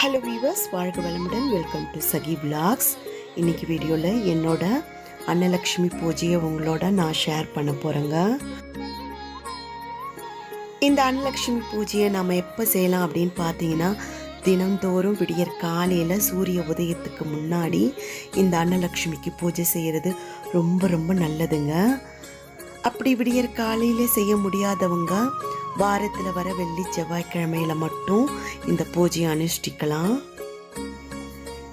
Hello viewers, வாழ்க வளமுடன். Welcome to Sakhi vlogs. இன்றைக்கி வீடியோவில் என்னோட அன்னலக்ஷ்மி பூஜையை உங்களோட நான் ஷேர் பண்ண போகிறேங்க. இந்த அன்னலக்ஷ்மி பூஜையை நம்ம எப்போ செய்யலாம் அப்படின்னு பார்த்தீங்கன்னா, தினந்தோறும் விடியற் காலையில் சூரிய உதயத்துக்கு முன்னாடி இந்த அன்னலக்ஷ்மிக்கு பூஜை செய்கிறது ரொம்ப ரொம்ப நல்லதுங்க. அப்படி விடியற் காலையில் செய்ய முடியாதவங்க வாரத்தில் வர வெள்ளி செவ்வாய்க்கிழமையில மட்டும் இந்த பூஜையை அனுஷ்டிக்கலாம்.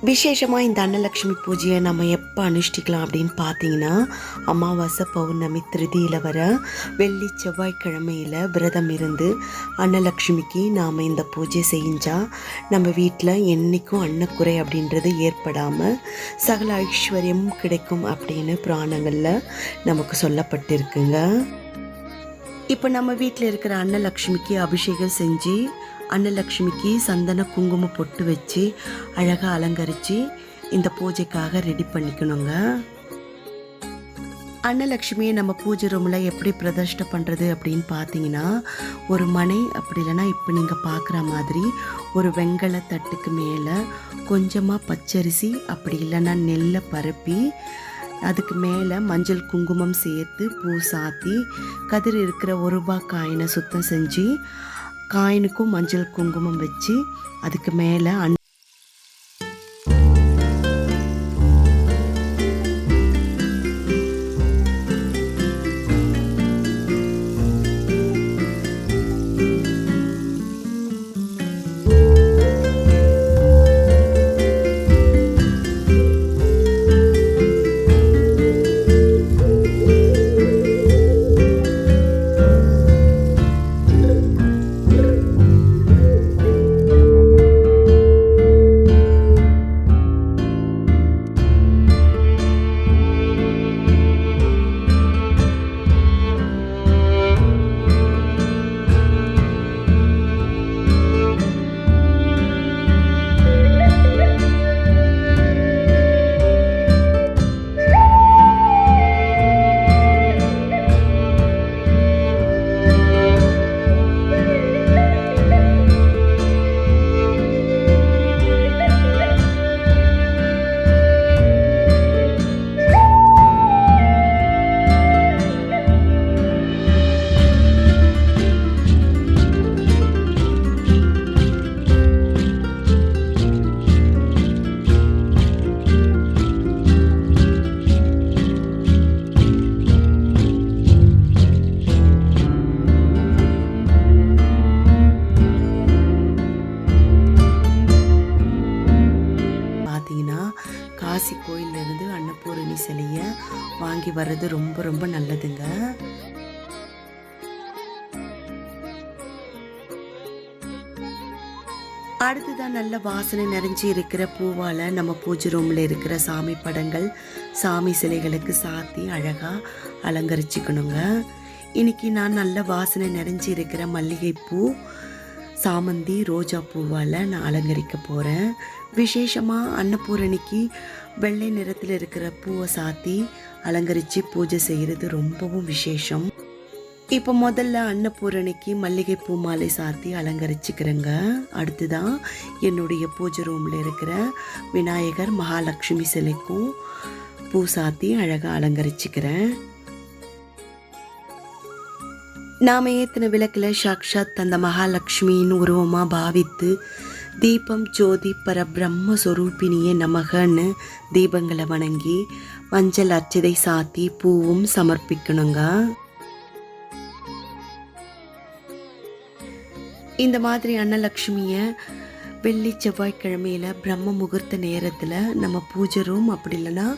விசேஷமாக இந்த அன்னலக்ஷ்மி பூஜையை நம்ம எப்போ அனுஷ்டிக்கலாம் அப்படின்னு பார்த்தீங்கன்னா, அமாவாசை பௌர்ணமி திருதியில் வர வெள்ளி செவ்வாய்க்கிழமையில் விரதம் இருந்து அன்னலக்ஷ்மிக்கு நாம் இந்த பூஜை செஞ்சால் நம்ம வீட்டில் என்றைக்கும் அன்னக்குறை அப்படின்றது ஏற்படாமல் சகல ஐஸ்வர்யமும் கிடைக்கும் அப்படின்னு புராணங்களில் நமக்கு சொல்லப்பட்டிருக்குங்க. இப்போ நம்ம வீட்டில் இருக்கிற அன்னலக்ஷ்மிக்கு அபிஷேகம் செஞ்சு அன்னலக்ஷ்மிக்கு சந்தன குங்குமம் பொட்டு வச்சு அழகாக அலங்கரித்து இந்த பூஜைக்காக ரெடி பண்ணிக்கணுங்க. அன்னலக்ஷ்மியை நம்ம பூஜை ரூமில் எப்படி பிரதிஷ்டை பண்ணுறது அப்படின்னு பார்த்தீங்கன்னா, ஒரு மனை அப்படி இல்லைன்னா இப்போ நீங்கள் பார்க்குற மாதிரி ஒரு வெண்கல தட்டுக்கு மேலே கொஞ்சமாக பச்சரிசி அப்படி இல்லைன்னா நெல்லை பரப்பி அதுக்கு மேலே மஞ்சள் குங்குமம் சேர்த்து பூ சாத்தி கதிர் இருக்கிற ₹1 காயினை சுத்தம் செஞ்சு காயினுக்கும் மஞ்சள் குங்குமம் வச்சு அதுக்கு மேலே காசி கோயிலிருந்து அன்னபூரணி சிலையை வாங்கி வர்றது ரொம்ப ரொம்ப நல்லதுங்க. அடுத்ததான் நல்ல வாசனை நிறைஞ்சி இருக்கிற பூவால் நம்ம பூஜை ரூமில் இருக்கிற சாமி படங்கள் சாமி சிலைகளுக்கு சாத்தி அழகாக அலங்கரிச்சுக்கணுங்க. இன்னைக்கு நான் நல்ல வாசனை நிறைஞ்சி இருக்கிற மல்லிகைப்பூ, சாமந்தி, ரோஜா பூவால் நான் அலங்கரிக்க போகிறேன். விசேஷமாக அன்னபூரணிக்கு வெள்ளை நிறத்தில் இருக்கிற பூவை சாத்தி அலங்கரித்து பூஜை செய்கிறது ரொம்பவும் விசேஷம். இப்போ முதல்ல அன்னபூரணிக்கு மல்லிகைப்பூ மாலை சாத்தி அலங்கரிச்சுக்கிறேங்க. அடுத்துதான் என்னுடைய பூஜை ரூமில் இருக்கிற விநாயகர் மகாலட்சுமி சிலைக்கும் பூ சாத்தி அழகாக அலங்கரிச்சுக்கிறேன். நாம் ஏற்றின விளக்கில் சாக்ஷாத் அந்த மகாலட்சுமியின் உருவமாக பாவித்து தீபம் ஜோதி பரபிரம்ம சொரூபினியே நமகன்னு தீபங்களை வணங்கி மஞ்சள் அர்ச்சதை சாத்தி பூவும் சமர்ப்பிக்கணுங்க. இந்த மாதிரி அன்னலக்ஷ்மியை வெள்ளி செவ்வாய்க்கிழமையில் பிரம்ம முகூர்த்த நேரத்தில் நம்ம பூஜை ரூம் அப்படி இல்லைன்னா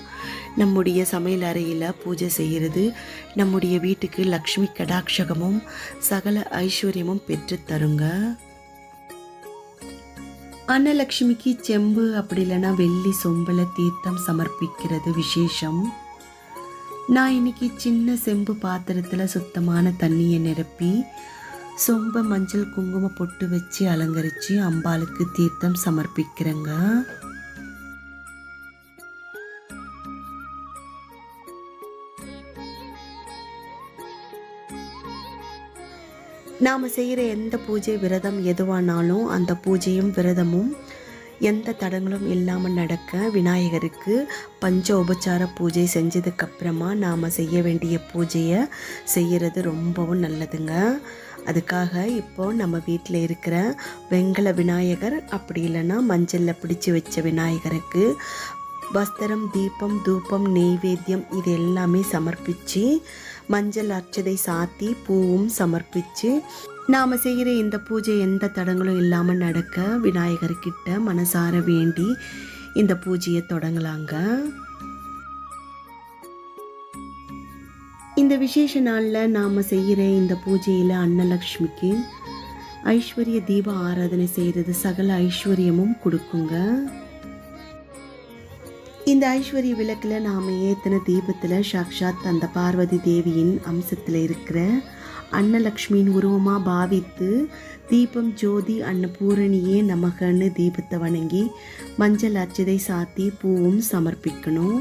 நம்முடைய சமையல் அறையில் பூஜை செய்கிறது நம்முடைய வீட்டுக்கு லக்ஷ்மி கடாட்சகமும் சகல ஐஸ்வர்யமும் பெற்று தருங்க. அன்னலக்ஷ்மிக்கு செம்பு அப்படி இல்லைன்னா வெள்ளி சொம்பல தீர்த்தம் சமர்ப்பிக்கிறது விசேஷம். நான் இன்னைக்கு சின்ன செம்பு பாத்திரத்தில் சுத்தமான தண்ணியை நிரப்பி சொம்ப மஞ்சள் குங்குமம் பொட்டு வச்சு அலங்கரித்து அம்பாளுக்கு தீர்த்தம் சமர்ப்பிக்கிறேங்க. நாம் செய்கிற எந்த பூஜை விரதம் எதுவானாலும் அந்த பூஜையும் விரதமும் எந்த தடங்களும் இல்லாமல் நடக்க விநாயகருக்கு பஞ்ச உபச்சார பூஜை செஞ்சதுக்கப்புறமா நாம் செய்ய வேண்டிய பூஜையை செய்கிறது ரொம்பவும் நல்லதுங்க. அதுக்காக இப்போது நம்ம வீட்டில் இருக்கிற வெங்கல விநாயகர் அப்படி இல்லைன்னா மஞ்சளில் பிடிச்சி வச்ச விநாயகருக்கு வஸ்திரம், தீபம், தூபம், நெய்வேத்தியம் இது எல்லாமே சமர்ப்பித்து மஞ்சள் அர்ச்சதை சாத்தி பூவும் சமர்ப்பித்து நாம் செய்கிற இந்த பூஜை எந்த தடங்களும் இல்லாமல் நடக்க விநாயகர்கிட்ட மனசார வேண்டி இந்த பூஜையை தொடங்கலாங்க. இந்த விசேஷ நாளில் நாம் செய்கிற இந்த பூஜையில் அன்னலக்ஷ்மிக்கு ஐஸ்வர்ய தீப ஆராதனை செய்கிறது சகல ஐஸ்வர்யமும் கொடுக்குங்க. இந்த ஐஸ்வர்ய விளக்கில் நாம் ஏற்றின தீபத்தில் சாக்ஷாத் அந்த பார்வதி தேவியின் அம்சத்தில் இருக்கிற அன்னலக்ஷ்மியின் உருவமாக பாவித்து தீபம் ஜோதி அன்னபூரணியே நமகன்னு தீபத்தை வணங்கி மஞ்சள் அர்ச்சதை சாத்தி பூவும் சமர்ப்பிக்கணும்.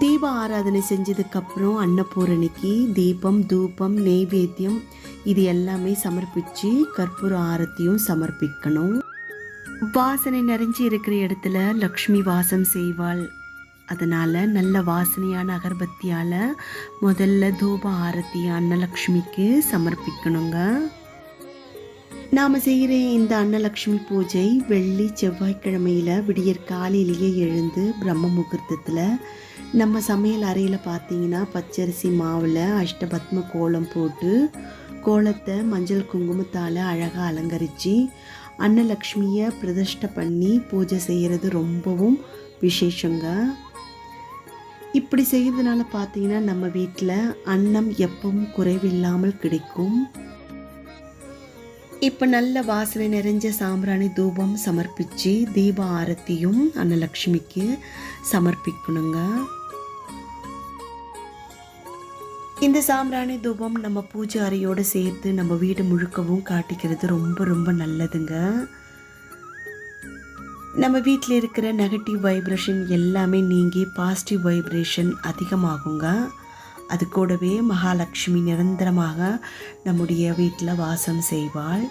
தீப ஆராதனை செஞ்சதுக்கப்புறம் அன்னபூரணிக்கு தீபம், தூபம், நெய்வேத்தியம் இது எல்லாமே சமர்ப்பித்து கற்பூர ஆரத்தியும் சமர்ப்பிக்கணும். வாசனை நிறைஞ்சி இருக்கிற இடத்துல லக்ஷ்மி வாசம் செய்வாள். அதனால் நல்ல வாசனையான அகர்பத்தியால் முதல்ல தூப ஆரத்தி அன்னலக்ஷ்மிக்கு சமர்ப்பிக்கணுங்க. நாம் செய்கிற இந்த அன்னலக்ஷ்மி பூஜை வெள்ளி செவ்வாய்க்கிழமையில் விடியற் காலையிலேயே எழுந்து பிரம்ம முகூர்த்தத்தில் நம்ம சமையல் அறையில் பார்த்தீங்கன்னா பச்சரிசி மாவில் அஷ்டபத்ம கோலம் போட்டு கோலத்தை மஞ்சள் குங்குமத்தால் அழகாக அலங்கரித்து அன்னலக்ஷ்மியை பிரதிஷ்டை பண்ணி பூஜை செய்கிறது ரொம்பவும் விசேஷங்க. இப்படி செய்கிறதுனால பார்த்தீங்கன்னா நம்ம வீட்டில் அன்னம் எப்பவும் குறைவில்லாமல் கிடைக்கும். இப்போ நல்ல வாசனை நிறைஞ்ச சாம்பிராணி தூபம் சமர்ப்பித்து தீப ஆரத்தியும் அன்னலக்ஷ்மிக்கு சமர்ப்பிக்கணுங்க. இந்த சாம்பிராணி தூபம் நம்ம பூஜை அறையோடு சேர்த்து நம்ம வீடு முழுக்கவும் காட்டிக்கிறது ரொம்ப ரொம்ப நல்லதுங்க. நம்ம வீட்டில் இருக்கிற நெகட்டிவ் வைப்ரேஷன் எல்லாமே நீங்கி பாசிட்டிவ் வைப்ரேஷன் அதிகமாகுங்க. அது கூடவே மகாலட்சுமி நிரந்தரமாக நம்முடைய வீட்டில் வாசம் செய்வாள்.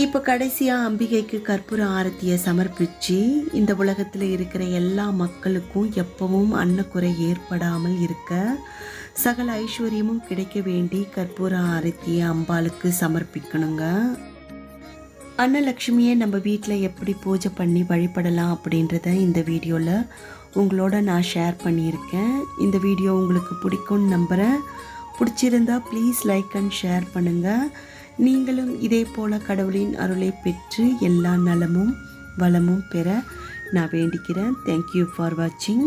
இப்போ கடைசியாக அம்பிகைக்கு கற்பூர ஆரத்தியை சமர்ப்பித்து இந்த உலகத்தில் இருக்கிற எல்லா மக்களுக்கும் எப்பவும் அன்னக்குறை ஏற்படாமல் இருக்க சகல ஐஸ்வர்யமும் கிடைக்க வேண்டி கற்பூர ஆரத்தியை அம்பாளுக்கு சமர்ப்பிக்கணுங்க. அன்னலக்ஷ்மியை நம்ம வீட்டில் எப்படி பூஜை பண்ணி வழிபடலாம் அப்படின்றத இந்த வீடியோவில் உங்களோட நான் ஷேர் பண்ணியிருக்கேன். இந்த வீடியோ உங்களுக்கு பிடிக்கும்னு நம்புகிறேன். பிடிச்சிருந்தா ப்ளீஸ் லைக் அண்ட் ஷேர் பண்ணுங்கள். நீங்களும் இதே போல் கடவுளின் அருளை பெற்று எல்லா நலமும் வளமும் பெற நான் வேண்டிக்கிறேன். தேங்க்யூ ஃபார் வாட்சிங்.